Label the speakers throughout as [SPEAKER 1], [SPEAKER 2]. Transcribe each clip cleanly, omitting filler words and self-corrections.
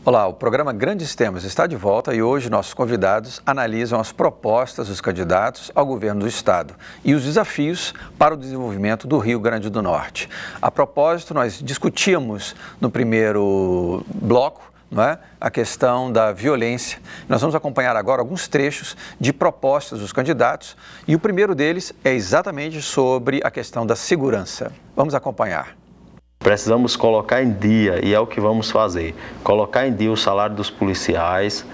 [SPEAKER 1] Olá, o programa Grandes Temas está de volta e hoje nossos convidados analisam as propostas dos candidatos ao governo do Estado e os desafios para o desenvolvimento do Rio Grande do Norte. A propósito, nós discutíamos no primeiro bloco, não é? A questão da violência. Nós vamos acompanhar agora alguns trechos de propostas dos candidatos e o primeiro deles é exatamente sobre a questão da segurança. Vamos acompanhar.
[SPEAKER 2] Precisamos colocar em dia, e é o que vamos fazer, colocar em dia o salário dos policiais,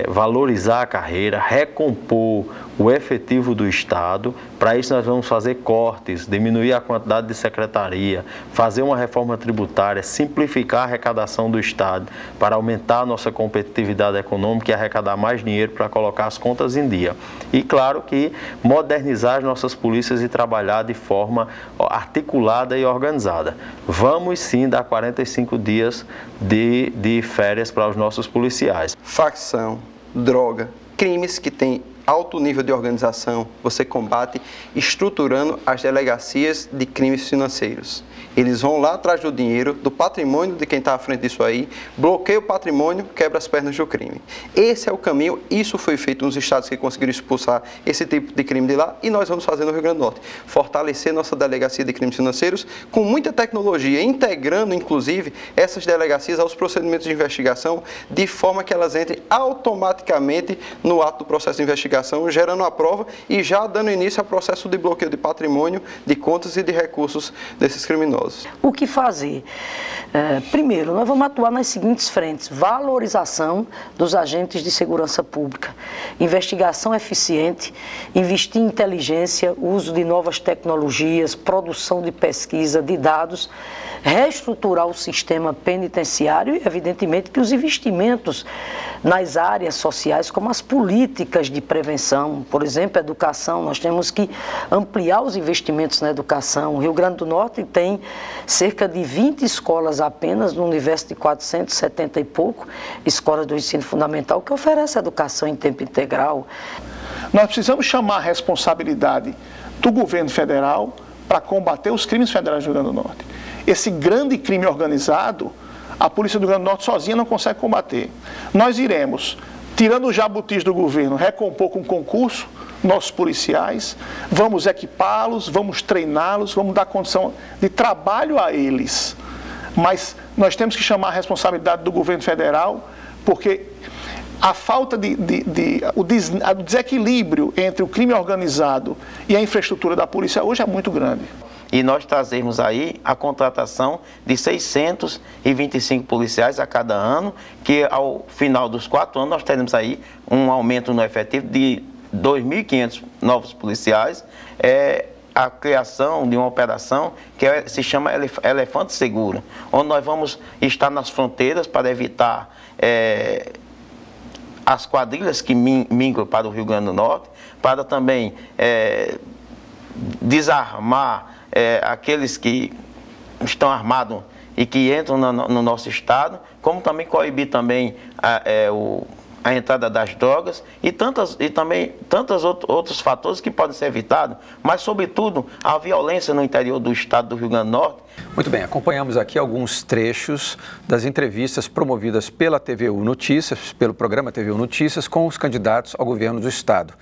[SPEAKER 2] valorizar a carreira, recompor o efetivo do Estado. Para isso nós vamos fazer cortes, diminuir a quantidade de secretaria, fazer uma reforma tributária, simplificar a arrecadação do Estado para aumentar a nossa competitividade econômica e arrecadar mais dinheiro para colocar as contas em dia. E claro que modernizar as nossas polícias e trabalhar de forma articulada e organizada. Vamos sim dar 45 dias de férias para os nossos policiais.
[SPEAKER 3] Facção, droga, crimes que têm alto nível de organização, você combate estruturando as delegacias de crimes financeiros. Eles vão lá atrás do dinheiro, do patrimônio de quem está à frente disso aí, bloqueia o patrimônio, quebra as pernas do crime. Esse é o caminho, isso foi feito nos estados que conseguiram expulsar esse tipo de crime de lá e nós vamos fazer no Rio Grande do Norte. Fortalecer nossa delegacia de crimes financeiros com muita tecnologia, integrando inclusive essas delegacias aos procedimentos de investigação, de forma que elas entrem automaticamente no ato do processo de investigação, gerando a prova e já dando início ao processo de bloqueio de patrimônio, de contas e de recursos desses criminosos.
[SPEAKER 4] O que fazer? Primeiro, nós vamos atuar nas seguintes frentes: valorização dos agentes de segurança pública, investigação eficiente, investir em inteligência, uso de novas tecnologias, produção de pesquisa, de dados, reestruturar o sistema penitenciário e, evidentemente, que os investimentos nas áreas sociais, como as políticas de prevenção, por exemplo, educação, nós temos que ampliar os investimentos na educação. O Rio Grande do Norte tem cerca de 20 escolas apenas, no universo de 470 e pouco, escolas do ensino fundamental, que oferecem educação em tempo integral.
[SPEAKER 5] Nós precisamos chamar a responsabilidade do governo federal para combater os crimes federais do Rio Grande do Norte. Esse grande crime organizado, a Polícia do Rio Grande do Norte sozinha não consegue combater. Nós iremos, tirando os jabutis do governo, recompor com concurso nossos policiais, vamos equipá-los, vamos treiná-los, vamos dar condição de trabalho a eles. Mas nós temos que chamar a responsabilidade do governo federal, porque a falta o desequilíbrio entre o crime organizado e a infraestrutura da polícia hoje é muito grande.
[SPEAKER 2] E nós trazemos aí a contratação de 625 policiais a cada ano, que ao final dos 4 anos nós teremos aí um aumento no efetivo de 2.500 novos policiais. A criação de uma operação que se chama Elefante Seguro, onde nós vamos estar nas fronteiras para evitar as quadrilhas que migram para o Rio Grande do Norte, para também desarmar aqueles que estão armados e que entram no nosso estado, como também coibir também a entrada das drogas e também tantos outros fatores que podem ser evitados, mas sobretudo a violência no interior do estado do Rio Grande do Norte.
[SPEAKER 1] Muito bem, acompanhamos aqui alguns trechos das entrevistas promovidas pela TVU Notícias, pelo programa TVU Notícias, com os candidatos ao governo do estado.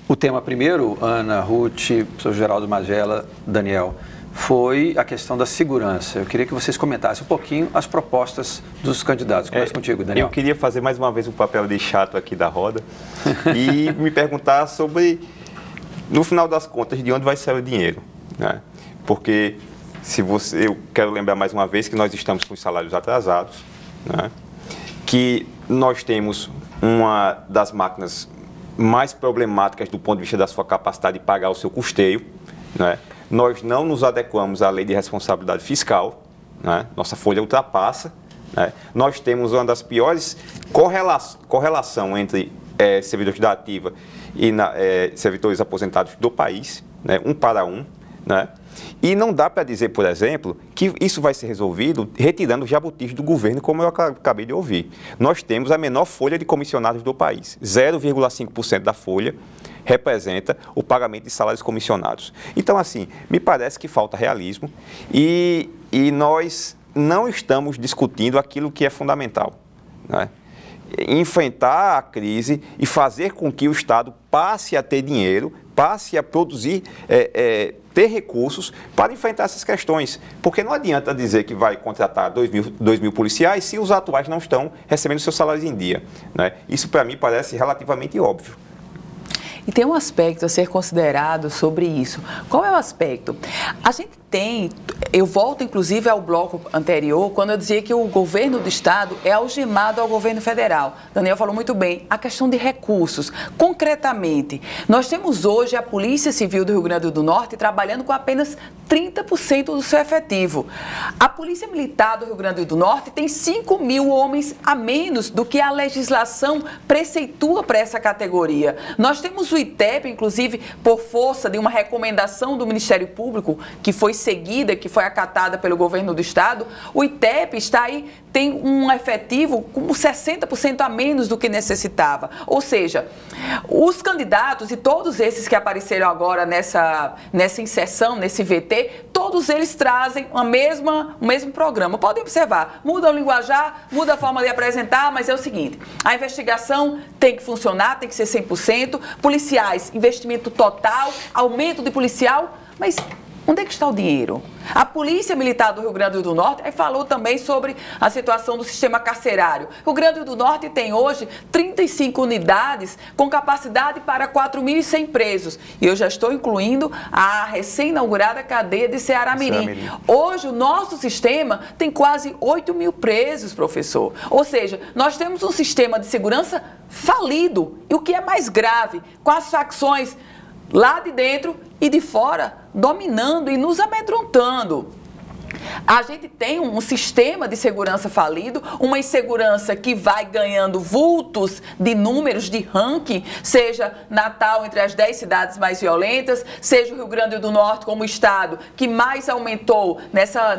[SPEAKER 1] O tema primeiro, Ana, Ruth, professor Geraldo Magela, Daniel, foi a questão da segurança. Eu queria que vocês comentassem um pouquinho as propostas dos candidatos. Começa contigo, Daniel.
[SPEAKER 6] Eu queria fazer mais uma vez um papel de chato aqui da roda e me perguntar sobre, no final das contas, de onde vai sair o dinheiro, né? Porque eu quero lembrar mais uma vez que nós estamos com os salários atrasados, né? Que nós temos uma das máquinas mais problemáticas do ponto de vista da sua capacidade de pagar o seu custeio, né? Nós não nos adequamos à lei de responsabilidade fiscal, né? Nossa folha ultrapassa, né? Nós temos uma das piores correlação entre servidores da ativa e servidores aposentados do país, né? 1 para 1, né? E não dá para dizer, por exemplo, que isso vai ser resolvido retirando os jabutis do governo, como eu acabei de ouvir. Nós temos a menor folha de comissionados do país. 0,5% da folha representa o pagamento de salários comissionados. Então, assim, me parece que falta realismo e nós não estamos discutindo aquilo que é fundamental, né? Enfrentar a crise e fazer com que o Estado passe a ter dinheiro, passe a produzir, ter recursos para enfrentar essas questões. Porque não adianta dizer que vai contratar 2 mil policiais se os atuais não estão recebendo seus salários em dia, né? Isso, para mim, parece relativamente óbvio.
[SPEAKER 7] E tem um aspecto a ser considerado sobre isso. Qual é o aspecto? A gente tem, eu volto inclusive ao bloco anterior, quando eu dizia que o governo do Estado é algemado ao governo federal. Daniel falou muito bem, a questão de recursos. Concretamente, nós temos hoje a Polícia Civil do Rio Grande do Norte trabalhando com apenas 30% do seu efetivo. A Polícia Militar do Rio Grande do Norte tem 5 mil homens a menos do que a legislação preceitua para essa categoria. Nós temos o ITEP, inclusive, por força de uma recomendação do Ministério Público, que foi seguida, que foi acatada pelo governo do Estado, o ITEP está aí, tem um efetivo com 60% a menos do que necessitava. Ou seja, os candidatos e todos esses que apareceram agora nessa inserção, nesse VT, todos eles trazem o mesmo programa. Podem observar, muda o linguajar, muda a forma de apresentar, mas é o seguinte, a investigação tem que funcionar, tem que ser 100%, policiais, investimento total, aumento de policial, mas onde é que está o dinheiro? A Polícia Militar do Rio Grande do Norte falou também sobre a situação do sistema carcerário. O Rio Grande do Norte tem hoje 35 unidades com capacidade para 4.100 presos. E eu já estou incluindo a recém-inaugurada cadeia de Ceará-Mirim. Hoje o nosso sistema tem quase 8 mil presos, professor. Ou seja, nós temos um sistema de segurança falido. E o que é mais grave, com as facções lá de dentro e de fora, dominando e nos amedrontando. A gente tem um sistema de segurança falido, uma insegurança que vai ganhando vultos de números de ranking, seja Natal entre as 10 cidades mais violentas, seja o Rio Grande do Norte como estado que mais aumentou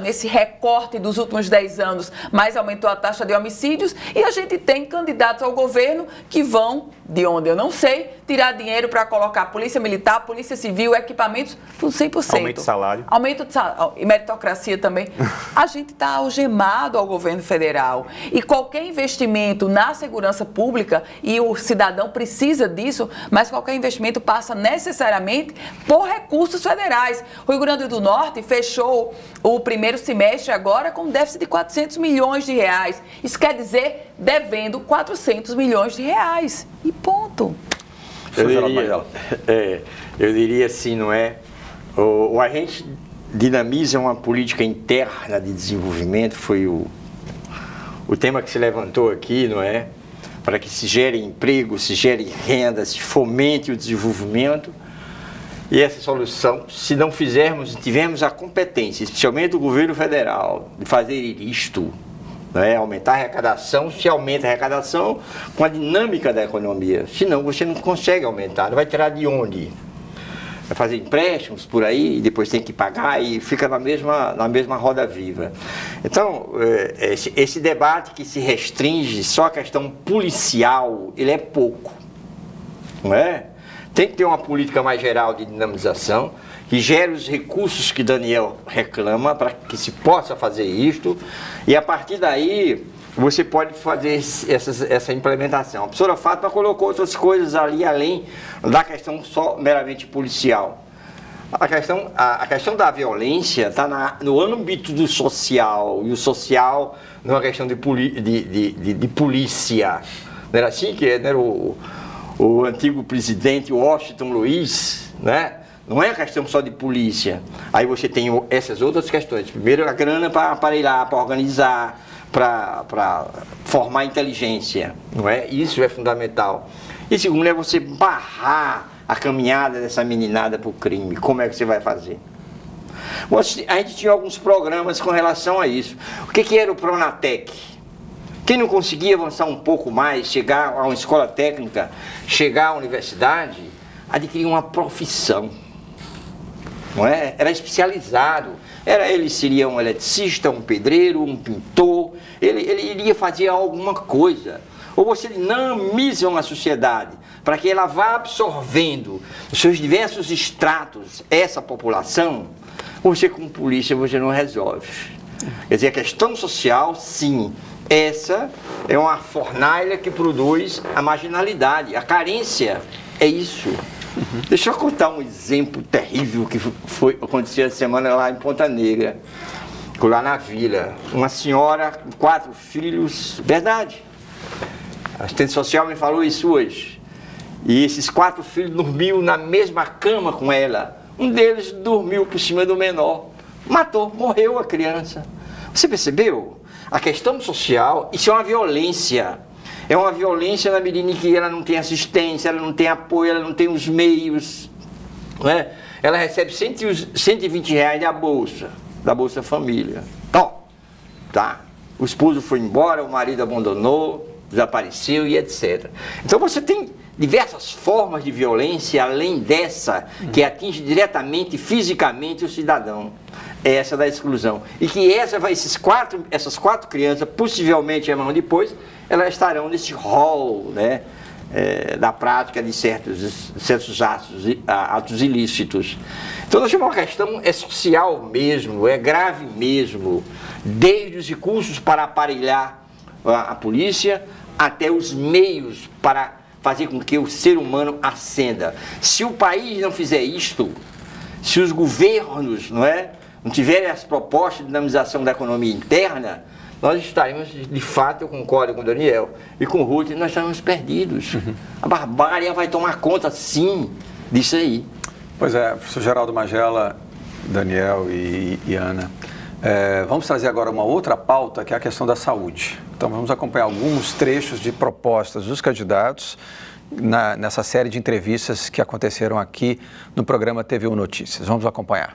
[SPEAKER 7] nesse recorte dos últimos 10 anos, mais aumentou a taxa de homicídios, e a gente tem candidatos ao governo que vão, de onde eu não sei, tirar dinheiro para colocar Polícia Militar, Polícia Civil, equipamentos, tudo 100%.
[SPEAKER 6] Aumento de salário.
[SPEAKER 7] Aumento de salário, e meritocracia também. A gente está algemado ao governo federal. E qualquer investimento na segurança pública, e o cidadão precisa disso, mas qualquer investimento passa necessariamente por recursos federais. O Rio Grande do Norte fechou o primeiro semestre agora com um déficit de 400 milhões de reais. Isso quer dizer devendo 400 milhões de reais. E ponto.
[SPEAKER 8] Eu diria assim, não é? O agente dinamiza uma política interna de desenvolvimento, foi o tema que se levantou aqui, não é? Para que se gere emprego, se gere renda, se fomente o desenvolvimento. E essa solução, se não fizermos, tivermos a competência, especialmente do governo federal, de fazer isto, não é? Aumentar a arrecadação, se aumenta a arrecadação com a dinâmica da economia. Senão você não consegue aumentar, não vai tirar de onde? Vai fazer empréstimos por aí, e depois tem que pagar e fica na mesma roda viva. Então, esse debate que se restringe só à questão policial, ele é pouco, não é? Tem que ter uma política mais geral de dinamização, que gere os recursos que Daniel reclama para que se possa fazer isto, e a partir daí você pode fazer essa implementação. A professora Fátima colocou outras coisas ali, além da questão só meramente policial. A questão da violência está no âmbito do social, e o social não é uma questão de polícia. Não era assim que era o antigo presidente Washington Luiz, né? Não é a questão só de polícia. Aí você tem essas outras questões. Primeiro, a grana para aparelhar, para organizar, para formar inteligência, não é? Isso é fundamental. E segundo é você barrar a caminhada dessa meninada para o crime. Como é que você vai fazer? A gente tinha alguns programas com relação a isso. O que era o Pronatec? Quem não conseguia avançar um pouco mais, chegar a uma escola técnica, chegar à universidade, adquirir uma profissão, não é? Era especializado. Ele seria um eletricista, um pedreiro, um pintor, ele iria fazer alguma coisa. Ou você dinamiza uma sociedade para que ela vá absorvendo os seus diversos estratos essa população. Você, como polícia, você não resolve. Quer dizer, a questão social, sim, essa é uma fornalha que produz a marginalidade, a carência, é isso. Deixa eu contar um exemplo terrível que aconteceu essa semana lá em Ponta Negra, lá na vila. Uma senhora com 4 filhos, verdade. A assistente social me falou isso hoje. E esses 4 filhos dormiam na mesma cama com ela. Um deles dormiu por cima do menor. Matou, morreu a criança. Você percebeu? A questão social, isso é uma violência. É uma violência na medida em que ela não tem assistência, ela não tem apoio, ela não tem os meios. Não é? Ela recebe 120 reais da Bolsa Família. Então, tá. O esposo foi embora, o marido abandonou, desapareceu e etc. Então você tem diversas formas de violência, além dessa, que atinge diretamente, fisicamente, o cidadão. Essa da exclusão. E que essas 4 crianças, possivelmente amanhã depois, elas estarão nesse rol, né, da prática de certos atos ilícitos. Então, nós temos uma questão social mesmo, é grave mesmo, desde os recursos para aparelhar a polícia, até os meios para fazer com que o ser humano ascenda. Se o país não fizer isto, se os governos, não tiverem as propostas de dinamização da economia interna, nós estaremos, de fato, eu concordo com o Daniel e com o Ruth, nós estaremos perdidos. A barbárie vai tomar conta, sim, disso aí.
[SPEAKER 1] Pois é, professor Geraldo Magela, Daniel e Ana, vamos trazer agora uma outra pauta, que é a questão da saúde. Então, vamos acompanhar alguns trechos de propostas dos candidatos nessa série de entrevistas que aconteceram aqui no programa TVU Notícias. Vamos acompanhar.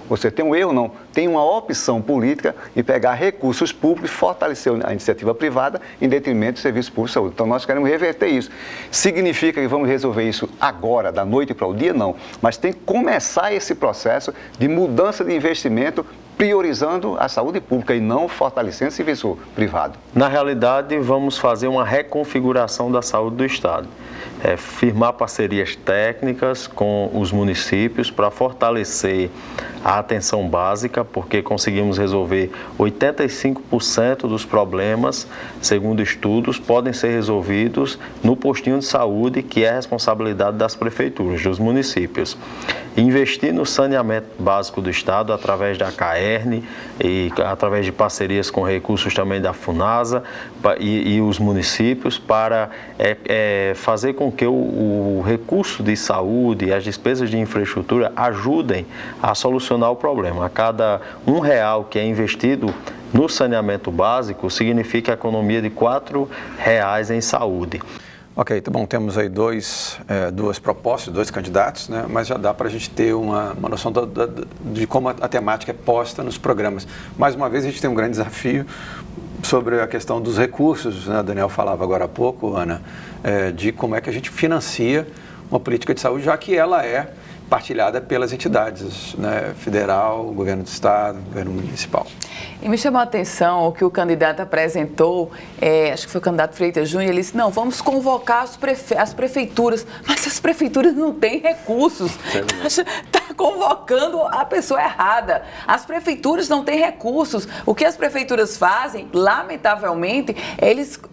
[SPEAKER 9] Você tem um erro, não. Tem uma opção política em pegar recursos públicos e fortalecer a iniciativa privada em detrimento do serviço público de saúde. Então, nós queremos reverter isso. Significa que vamos resolver isso agora, da noite para o dia? Não. Mas tem que começar esse processo de mudança de investimento, priorizando a saúde pública e não fortalecendo o serviço privado.
[SPEAKER 2] Na realidade, vamos fazer uma reconfiguração da saúde do Estado. Firmar parcerias técnicas com os municípios para fortalecer a atenção básica, porque conseguimos resolver 85% dos problemas, segundo estudos, podem ser resolvidos no postinho de saúde, que é a responsabilidade das prefeituras, dos municípios. Investir no saneamento básico do Estado através da CAERN e através de parcerias com recursos também da FUNASA e os municípios para fazer com que o recurso de saúde e as despesas de infraestrutura ajudem a solucionar o problema. A cada R$1 que é investido no saneamento básico, significa a economia de R$4 em saúde.
[SPEAKER 1] Ok, tá bom, temos aí duas propostas, 2 candidatos, né? Mas já dá para a gente ter uma noção de como a temática é posta nos programas. Mais uma vez, a gente tem um grande desafio sobre a questão dos recursos, né? A Daniel falava agora há pouco, Ana, de como é que a gente financia uma política de saúde, já que ela é partilhada pelas entidades, né? Federal, governo do estado, governo municipal.
[SPEAKER 7] E me chamou a atenção o que o candidato apresentou, acho que foi o candidato Freitas Júnior, ele disse, não, vamos convocar as prefeituras, mas as prefeituras não têm recursos, está convocando a pessoa errada. As prefeituras não têm recursos. O que as prefeituras fazem, lamentavelmente,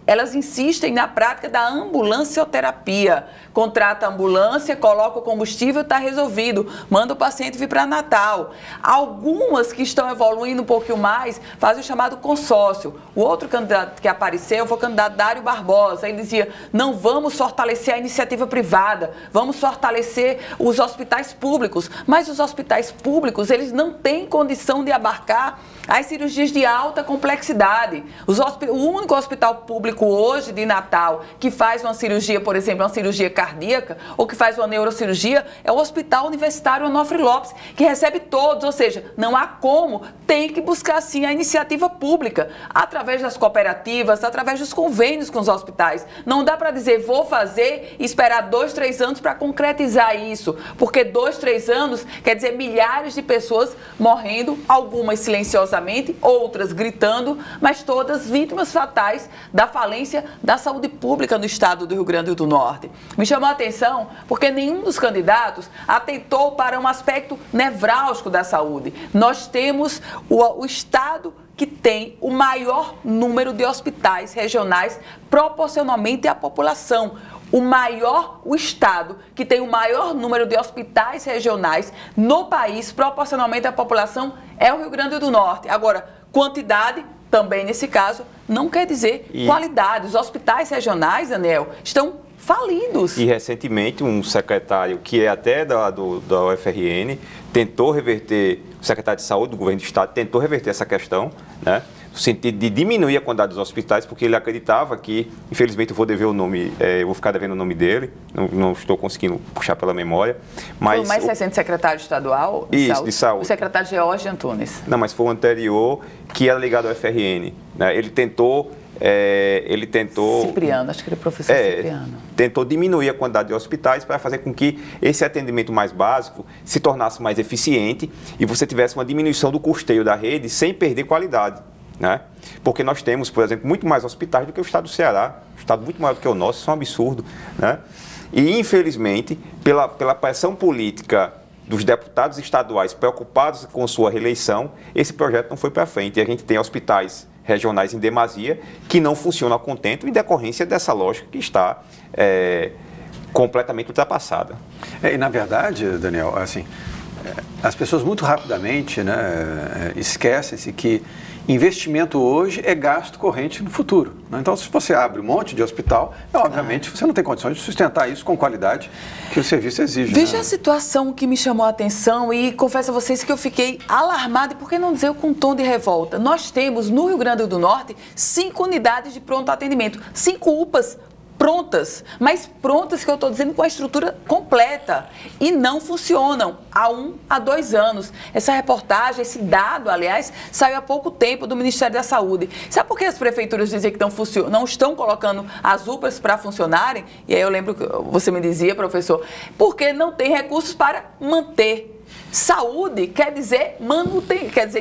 [SPEAKER 7] elas insistem na prática da ambulancioterapia. Contrata a ambulância, coloca o combustível, está resolvido. Manda o paciente vir para Natal. Algumas que estão evoluindo um pouquinho mais fazem o chamado consórcio. O outro candidato que apareceu foi o candidato Dário Barbosa. Ele dizia, não vamos fortalecer a iniciativa privada, vamos fortalecer os hospitais públicos. Mas os hospitais públicos, eles não têm condição de abarcar as cirurgias de alta complexidade. O único hospital público hoje de Natal que faz uma cirurgia, por exemplo, uma cirurgia cardíaca ou que faz uma neurocirurgia é o Hospital Universitário Onofre Lopes, que recebe todos, ou seja, não há como, tem que buscar sim a iniciativa pública, através das cooperativas, através dos convênios com os hospitais. Não dá para dizer, vou fazer e esperar 2, 3 anos para concretizar isso, porque 2, 3 anos quer dizer milhares de pessoas morrendo, algumas silenciosamente, silenciosamente, outras gritando, mas todas vítimas fatais da falência da saúde pública no estado do Rio Grande do Norte. Me chamou a atenção porque nenhum dos candidatos atentou para um aspecto nevrálgico da saúde. Nós temos o estado que tem o maior número de hospitais regionais proporcionalmente à população. O estado que tem o maior número de hospitais regionais no país, proporcionalmente à população, é o Rio Grande do Norte. Agora, quantidade, também nesse caso, não quer dizer qualidade. Os hospitais regionais, Daniel, estão falidos.
[SPEAKER 6] E recentemente um secretário, que é até da UFRN, tentou reverter, o secretário de saúde do governo do estado tentou reverter essa questão, né? No sentido de diminuir a quantidade dos hospitais, porque ele acreditava que, infelizmente eu vou dever o nome, eu vou ficar devendo o nome dele, não estou conseguindo puxar pela memória. Mas
[SPEAKER 7] foi o mais recente secretário estadual
[SPEAKER 6] de saúde.
[SPEAKER 7] O secretário George Antunes.
[SPEAKER 6] Não, mas foi o anterior, que era ligado ao FRN. Né? Ele tentou...
[SPEAKER 7] Cipriano, acho que ele é professor Cipriano.
[SPEAKER 6] Tentou diminuir a quantidade de hospitais para fazer com que esse atendimento mais básico se tornasse mais eficiente e você tivesse uma diminuição do custeio da rede sem perder qualidade. Né? Porque nós temos, por exemplo, muito mais hospitais do que o estado do Ceará, um estado muito maior do que o nosso, isso é um absurdo. Né? E, infelizmente, pela pressão política dos deputados estaduais preocupados com sua reeleição, esse projeto não foi para frente. E a gente tem hospitais regionais em demasia que não funcionam a contento em decorrência dessa lógica que está completamente ultrapassada.
[SPEAKER 1] E, na verdade, Daniel, assim, as pessoas muito rapidamente, né, esquecem-se que investimento hoje é gasto corrente no futuro. Né? Então, se você abre um monte de hospital, obviamente você não tem condições de sustentar isso com qualidade que o serviço exige.
[SPEAKER 7] Veja a situação que me chamou a atenção e confesso a vocês que eu fiquei alarmada, e por que não dizer com um tom de revolta. Nós temos no Rio Grande do Norte 5 unidades de pronto atendimento, 5 UPAs prontas, mas prontas que eu estou dizendo com a estrutura completa e não funcionam há 1 a 2 anos. Essa reportagem, esse dado, aliás, saiu há pouco tempo do Ministério da Saúde. Sabe por que as prefeituras dizem que não estão colocando as UPAs para funcionarem? E aí eu lembro que você me dizia, professor, porque não tem recursos para manter. Saúde quer dizer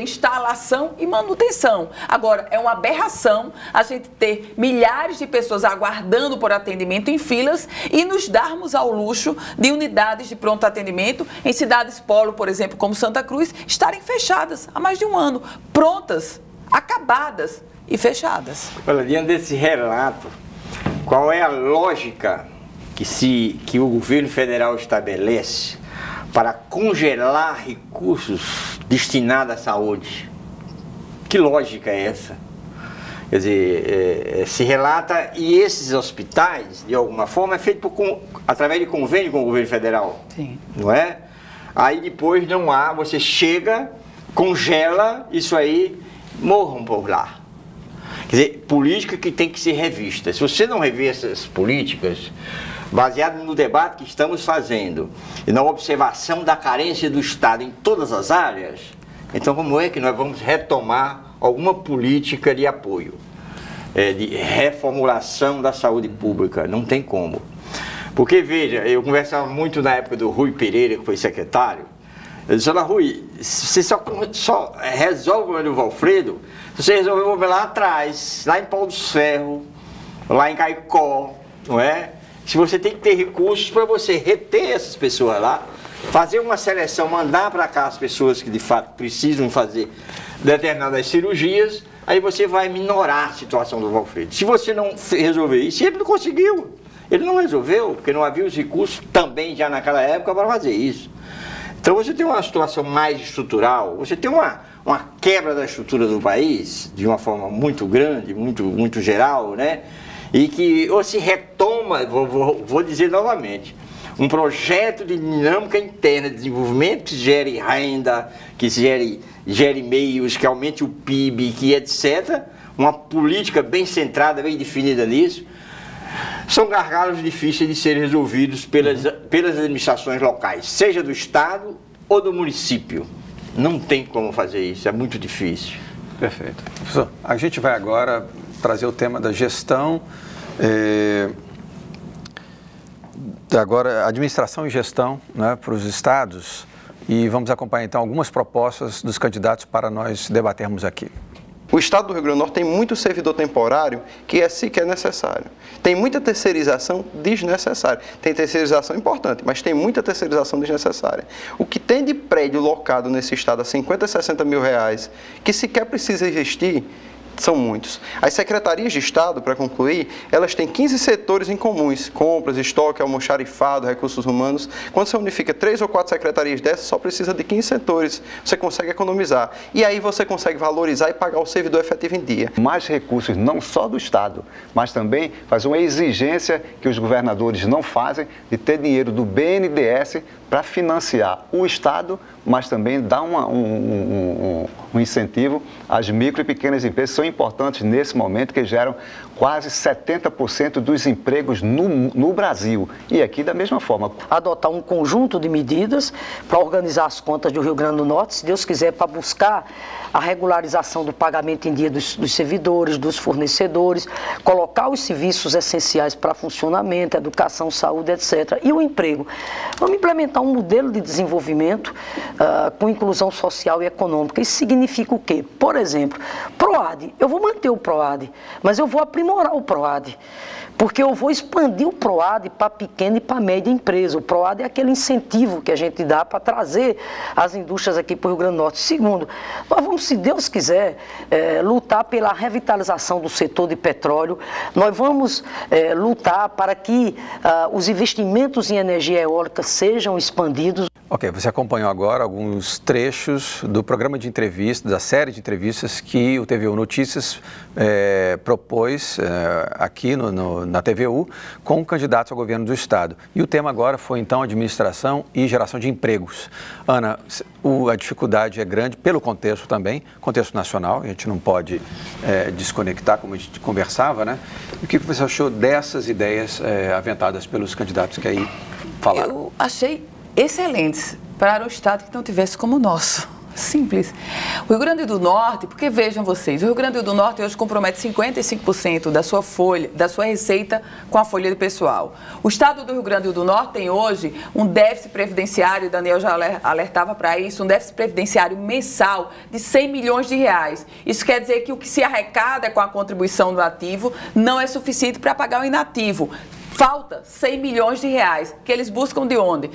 [SPEAKER 7] instalação e manutenção. Agora, é uma aberração a gente ter milhares de pessoas aguardando por atendimento em filas e nos darmos ao luxo de unidades de pronto atendimento em cidades polo, por exemplo, como Santa Cruz, estarem fechadas há mais de 1 ano, prontas, acabadas e fechadas.
[SPEAKER 8] Olha, diante desse relato, qual é a lógica que o governo federal estabelece para congelar recursos destinados à saúde? Que lógica é essa? Quer dizer, se relata, e esses hospitais, de alguma forma, é feito através de convênio com o governo federal.
[SPEAKER 7] Sim.
[SPEAKER 8] Não é? Aí depois não há, você chega, congela isso aí, morram por lá. Quer dizer, política que tem que ser revista. Se você não rever essas políticas, baseado no debate que estamos fazendo e na observação da carência do Estado em todas as áreas, então como é que nós vamos retomar alguma política de apoio, de reformulação da saúde pública? Não tem como. Porque, veja, eu conversava muito na época do Rui Pereira, que foi secretário. Eu disse: olha, Rui, você só resolve o problema do Valfredo se você resolver o problema lá atrás, lá em Pau dos Ferros, lá em Caicó, não é? Se você tem que ter recursos para você reter essas pessoas lá, fazer uma seleção, mandar para cá as pessoas que de fato precisam fazer determinadas cirurgias, aí você vai minorar a situação do Valfredo. Se você não resolver isso, ele não conseguiu. Ele não resolveu, porque não havia os recursos também já naquela época para fazer isso. Então você tem uma situação mais estrutural, você tem uma quebra da estrutura do país, de uma forma muito grande, muito geral, né? E que ou se retoma, vou dizer novamente, um projeto de dinâmica interna de desenvolvimento que gere renda, que gere meios, que aumente o PIB, que etc. Uma política bem centrada, bem definida nisso. São gargalos difíceis de serem resolvidos pelas administrações locais, seja do Estado ou do município. Não tem como fazer isso, é muito difícil.
[SPEAKER 1] Perfeito. Professor, a gente vai agora trazer o tema da gestão, agora administração e gestão, né, para os estados e vamos acompanhar então algumas propostas dos candidatos para nós debatermos aqui.
[SPEAKER 3] O Estado do Rio Grande do Norte tem muito servidor temporário que é sequer necessário. Tem muita terceirização desnecessária. Tem terceirização importante, mas tem muita terceirização desnecessária. O que tem de prédio locado nesse Estado a 50, 60 mil reais, que sequer precisa investir, são muitos. As secretarias de Estado, para concluir, elas têm 15 setores em comuns: compras, estoque, almoxarifado, recursos humanos. Quando você unifica 3 ou 4 secretarias dessas, só precisa de 15 setores. Você consegue economizar. E aí você consegue valorizar e pagar o servidor efetivo em dia.
[SPEAKER 9] Mais recursos, não só do Estado, mas também faz uma exigência que os governadores não fazem de ter dinheiro do BNDES para financiar o Estado, mas também dar um incentivo às micro e pequenas empresas, que são importantes nesse momento, que geram quase 70% dos empregos no Brasil. E aqui da mesma forma.
[SPEAKER 4] Adotar um conjunto de medidas para organizar as contas do Rio Grande do Norte, se Deus quiser, para buscar a regularização do pagamento em dia dos servidores, dos fornecedores, colocar os serviços essenciais para funcionamento, educação, saúde, etc. E o emprego. Vamos implementar um modelo de desenvolvimento com inclusão social e econômica. Isso significa o quê? Por exemplo, PROAD. Eu vou manter o PROAD, mas eu vou aprimorar o PROAD. Porque eu vou expandir o PROAD para pequena e para média empresa. O PROAD é aquele incentivo que a gente dá para trazer as indústrias aqui para o Rio Grande do Norte. Segundo, nós vamos, se Deus quiser, lutar pela revitalização do setor de petróleo. Nós vamos lutar para que os investimentos em energia eólica sejam expandidos.
[SPEAKER 1] Ok, você acompanhou agora alguns trechos do programa de entrevistas, da série de entrevistas que o TVU Notícias propôs aqui na TVU com candidatos ao governo do Estado. E o tema agora foi, então, administração e geração de empregos. Ana, a dificuldade é grande pelo contexto também, contexto nacional, a gente não pode desconectar, como a gente conversava, né? O que você achou dessas ideias aventadas pelos candidatos que aí falaram?
[SPEAKER 7] Eu achei excelentes para um Estado que não tivesse como o nosso. Simples. O Rio Grande do Norte, porque vejam vocês, o Rio Grande do Norte hoje compromete 55% da sua folha, da sua receita com a folha de pessoal. O Estado do Rio Grande do Norte tem hoje um déficit previdenciário, o Daniel já alertava para isso, um déficit previdenciário mensal de 100 milhões de reais. Isso quer dizer que o que se arrecada com a contribuição do ativo não é suficiente para pagar o inativo. Falta 100 milhões de reais, que eles buscam de onde?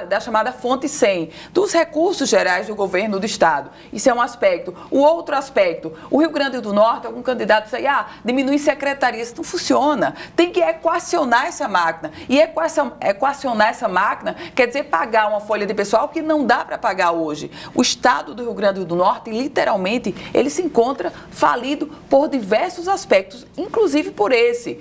[SPEAKER 7] Da chamada fonte 100, dos recursos gerais do governo do Estado. Isso é um aspecto. O outro aspecto, o Rio Grande do Norte, algum candidato diz aí, diminuir secretarias. Não funciona. Tem que equacionar essa máquina. E equacionar essa máquina quer dizer pagar uma folha de pessoal que não dá para pagar hoje. O Estado do Rio Grande do Norte, literalmente, ele se encontra falido por diversos aspectos, inclusive por esse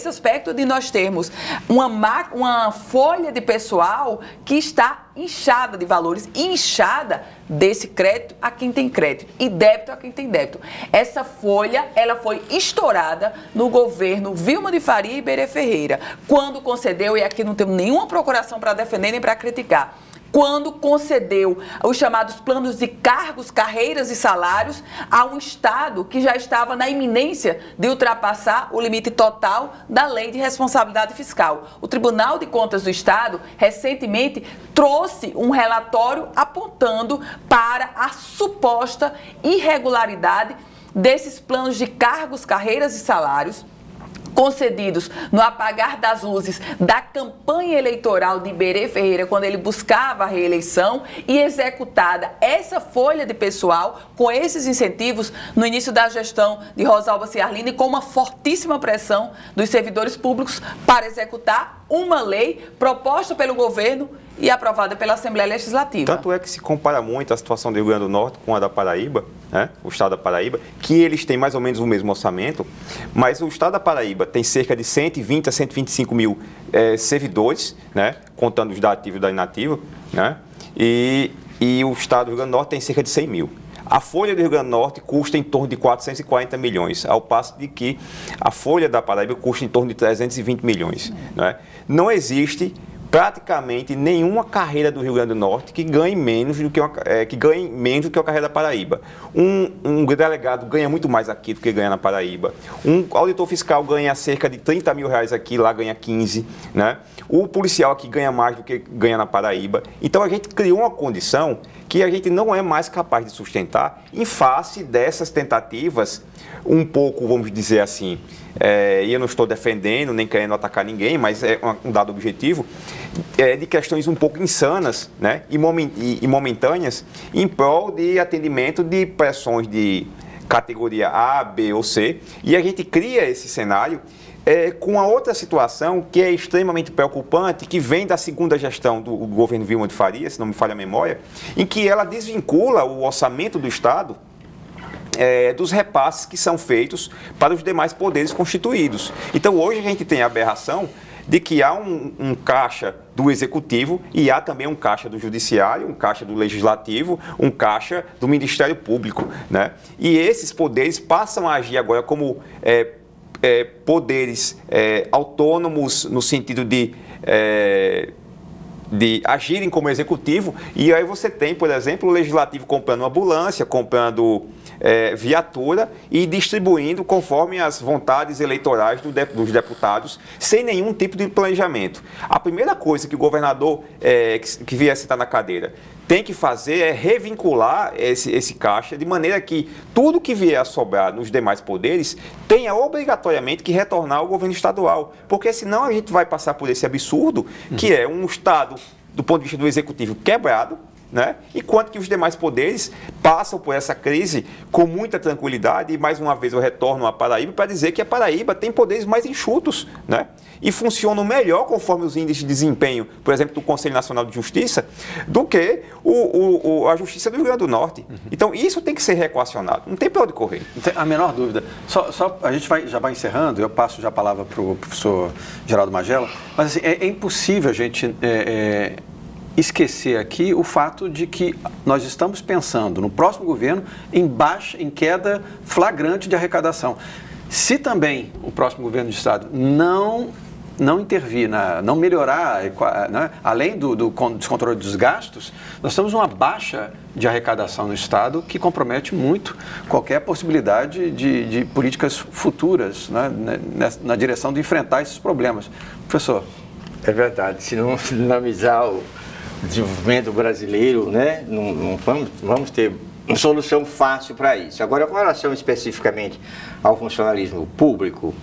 [SPEAKER 7] aspecto de nós termos uma folha de pessoal que está inchada de valores, inchada desse crédito a quem tem crédito e débito a quem tem débito. Essa folha, ela foi estourada no governo Vilma de Faria e Iberê Ferreira, quando concedeu, e aqui não temos nenhuma procuração para defender nem para criticar, quando concedeu os chamados planos de cargos, carreiras e salários a um Estado que já estava na iminência de ultrapassar o limite total da Lei de Responsabilidade Fiscal. O Tribunal de Contas do Estado, recentemente, trouxe um relatório apontando para a suposta irregularidade desses planos de cargos, carreiras e salários concedidos no apagar das luzes da campanha eleitoral de Iberê Ferreira, quando ele buscava a reeleição, e executada essa folha de pessoal com esses incentivos no início da gestão de Rosalba Ciarline, com uma fortíssima pressão dos servidores públicos para executar uma lei proposta pelo governo e aprovada pela Assembleia Legislativa.
[SPEAKER 6] Tanto é que se compara muito a situação do Rio Grande do Norte com a da Paraíba, né? O estado da Paraíba, que eles têm mais ou menos o mesmo orçamento, mas o estado da Paraíba tem cerca de 120 a 125 mil servidores, né? Contando os da ativa e da inativa, né? E o estado do Rio Grande do Norte tem cerca de 100 mil. A folha do Rio Grande do Norte custa em torno de 440 milhões, ao passo de que a folha da Paraíba custa em torno de 320 milhões. Né? Não existe praticamente nenhuma carreira do Rio Grande do Norte que ganhe menos do que a carreira da Paraíba. Um delegado ganha muito mais aqui do que ganha na Paraíba. Um auditor fiscal ganha cerca de 30 mil reais aqui, lá ganha 15, né? O policial aqui ganha mais do que ganha na Paraíba. Então a gente criou uma condição que a gente não é mais capaz de sustentar em face dessas tentativas, um pouco, vamos dizer assim, e eu não estou defendendo, nem querendo atacar ninguém, mas é um dado objetivo, de questões um pouco insanas, né, e momentâneas, em prol de atendimento de pressões de categoria A, B ou C, e a gente cria esse cenário com a outra situação que é extremamente preocupante, que vem da segunda gestão do governo Vilma de Faria, se não me falha a memória, em que ela desvincula o orçamento do Estado dos repasses que são feitos para os demais poderes constituídos. Então, hoje a gente tem a aberração de que há um caixa do Executivo e há também um caixa do Judiciário, um caixa do Legislativo, um caixa do Ministério Público, né? E esses poderes passam a agir agora como poderes autônomos no sentido de agirem como executivo, e aí você tem, por exemplo, o Legislativo comprando ambulância, comprando viatura e distribuindo conforme as vontades eleitorais dos deputados, sem nenhum tipo de planejamento. A primeira coisa que o governador que vier sentar na cadeira tem que fazer é revincular esse caixa, de maneira que tudo que vier a sobrar nos demais poderes tenha obrigatoriamente que retornar ao governo estadual, porque senão a gente vai passar por esse absurdo, que é um Estado, do ponto de vista do Executivo, quebrado, né? Enquanto que os demais poderes passam por essa crise com muita tranquilidade, e mais uma vez eu retorno à Paraíba para dizer que a Paraíba tem poderes mais enxutos, né? E funcionam melhor conforme os índices de desempenho, por exemplo, do Conselho Nacional de Justiça, do que a Justiça do Rio Grande do Norte. Então, isso tem que ser reequacionado, não tem para onde correr.
[SPEAKER 1] Não tem a menor dúvida. Só a gente já vai encerrando, eu passo já a palavra para o professor Geraldo Magela, mas assim, é impossível a gente esquecer aqui o fato de que nós estamos pensando no próximo governo em queda flagrante de arrecadação. Se também o próximo governo do Estado não intervir, não melhorar, né, além do descontrole dos gastos, nós temos uma baixa de arrecadação no Estado que compromete muito qualquer possibilidade de políticas futuras, né, na direção de enfrentar esses problemas. Professor.
[SPEAKER 8] É verdade, se não dinamizar o desenvolvimento brasileiro, né, não vamos ter uma solução fácil para isso. Agora, com relação especificamente ao funcionalismo público,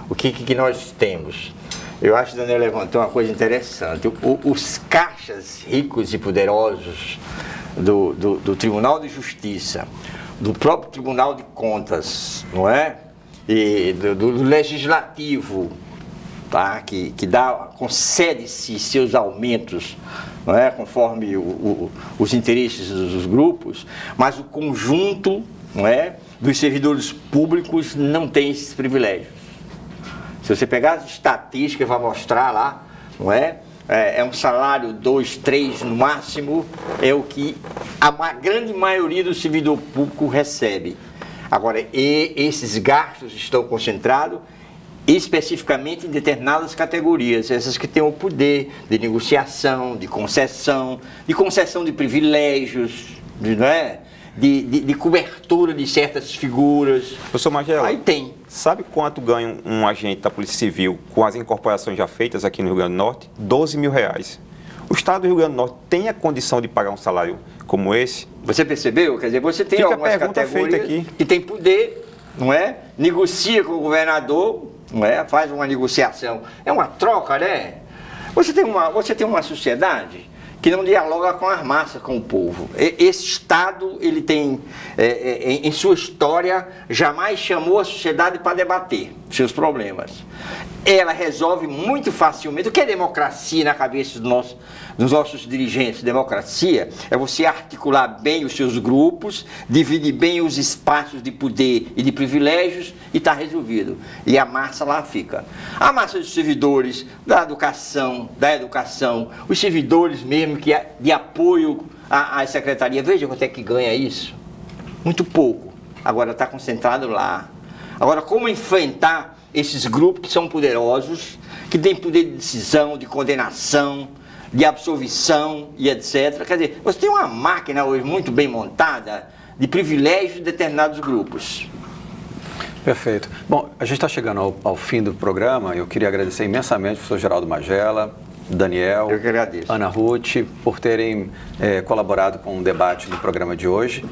[SPEAKER 8] o que nós temos? Eu acho que o Daniel levantou uma coisa interessante. Os caixas ricos e poderosos do Tribunal de Justiça, do próprio Tribunal de Contas, não é? E do Legislativo, tá? que concede-se seus aumentos, não é? Conforme os interesses dos grupos, mas o conjunto, não é, dos servidores públicos não tem esses privilégios. Se você pegar as estatísticas, vai mostrar lá, não é? É um salário 2, 3 no máximo, é o que a grande maioria do servidor público recebe. Agora, esses gastos estão concentrados especificamente em determinadas categorias, essas que têm o poder de negociação, de concessão de privilégios, não é? De cobertura de certas figuras.
[SPEAKER 6] Professor Magela,
[SPEAKER 8] aí tem.
[SPEAKER 6] Sabe quanto ganha um agente da Polícia Civil com as incorporações já feitas aqui no Rio Grande do Norte? 12 mil reais. O Estado do Rio Grande do Norte tem a condição de pagar um salário como esse?
[SPEAKER 8] Você percebeu? Quer dizer, você tem algumas categorias que tem poder, não é? Negocia com o governador, não é? Faz uma negociação. É uma troca, né? Você tem uma sociedade que não dialoga com as massas, com o povo. Esse Estado, ele tem, em sua história, jamais chamou a sociedade para debater seus problemas. Ela resolve muito facilmente. O que é democracia na cabeça dos nossos dirigentes? Democracia é você articular bem os seus grupos, dividir bem os espaços de poder e de privilégios e está resolvido. E a massa lá fica. A massa dos servidores da educação, os servidores mesmo que de apoio à secretaria. Veja quanto é que ganha isso. Muito pouco. Agora está concentrado lá. Agora, como enfrentar esses grupos que são poderosos, que têm poder de decisão, de condenação, de absolvição e etc. Quer dizer, você tem uma máquina hoje muito bem montada de privilégios de determinados grupos.
[SPEAKER 1] Perfeito. Bom, a gente está chegando ao fim do programa. Eu queria agradecer imensamente ao professor Geraldo Magela, Daniel,
[SPEAKER 8] eu que agradeço.
[SPEAKER 1] Ana Ruth, por terem colaborado com o debate do programa de hoje.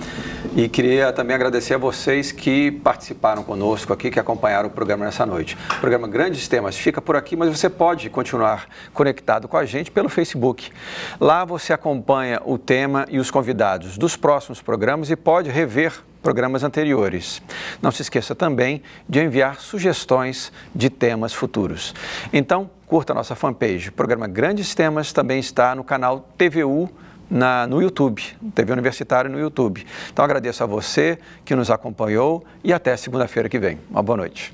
[SPEAKER 1] E queria também agradecer a vocês que participaram conosco aqui, que acompanharam o programa nessa noite. O programa Grandes Temas fica por aqui, mas você pode continuar conectado com a gente pelo Facebook. Lá você acompanha o tema e os convidados dos próximos programas e pode rever programas anteriores. Não se esqueça também de enviar sugestões de temas futuros. Então, curta a nossa fanpage. O programa Grandes Temas também está no canal TVU no YouTube, TV Universitário no YouTube. Então, agradeço a você que nos acompanhou e até segunda-feira que vem. Uma boa noite.